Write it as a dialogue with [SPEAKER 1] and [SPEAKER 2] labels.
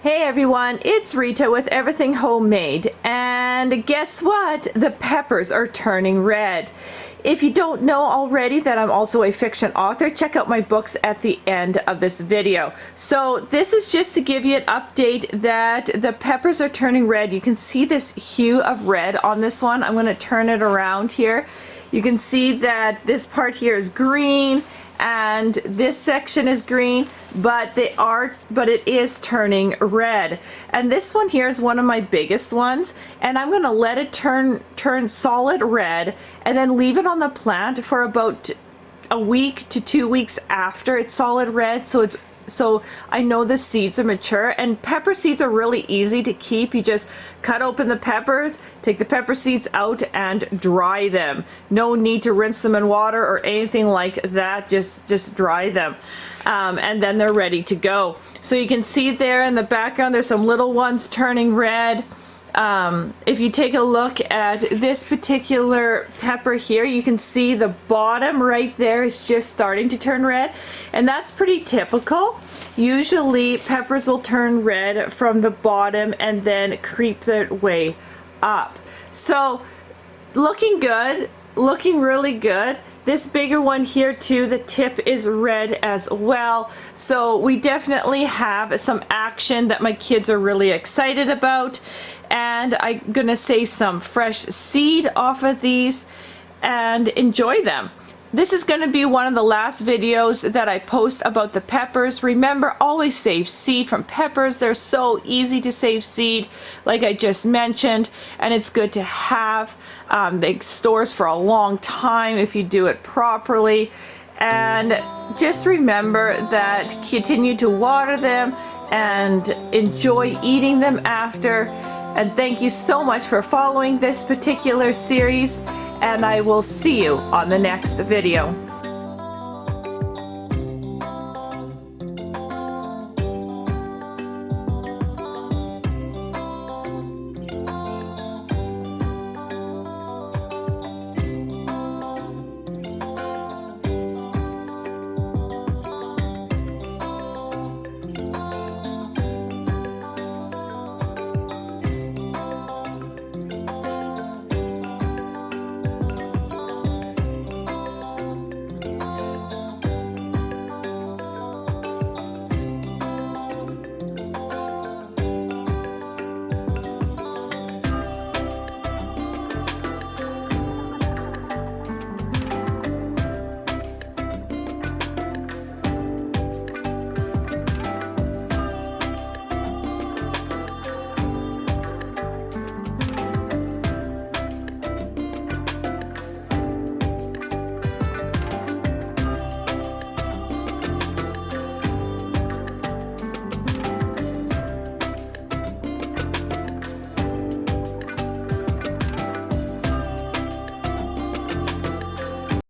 [SPEAKER 1] Hey everyone, it's Rita with Everything Homemade, and guess what? The peppers are turning red. If you don't know already that I'm also a fiction author, check out my books at the end of this video. So this is just to give you an update that the peppers are turning red. You can see this hue of red on this one. I'm going to turn it around here. You can see that this part here is green and this section is green, but it is turning red. And this one here is one of my biggest ones, and I'm going to let it turn solid red and then leave it on the plant for about a week to 2 weeks after it's solid red, so I know the seeds are mature. And pepper seeds are really easy to keep. You just cut open the peppers, take the pepper seeds out and dry them. No need to rinse them in water or anything like that. Just dry them, and then they're ready to go. So you can see there in the background there's some little ones turning red. If you take a look at this particular pepper here, you can see the bottom right there is just starting to turn red, and that's pretty typical. Usually peppers will turn red from the bottom and then creep their way up. So looking good, looking really good. This bigger one here too, the tip is red as well. So we definitely have some action that my kids are really excited about. And I'm gonna save some fresh seed off of these and enjoy them. This is going to be one of the last videos that I post about the peppers. Remember, always save seed from peppers. They're so easy to save seed, like I just mentioned, and it's good to have. They stores for a long time if you do it properly. And just remember that continue to water them and enjoy eating them after. And thank you so much for following this particular series, and I will see you on the next video.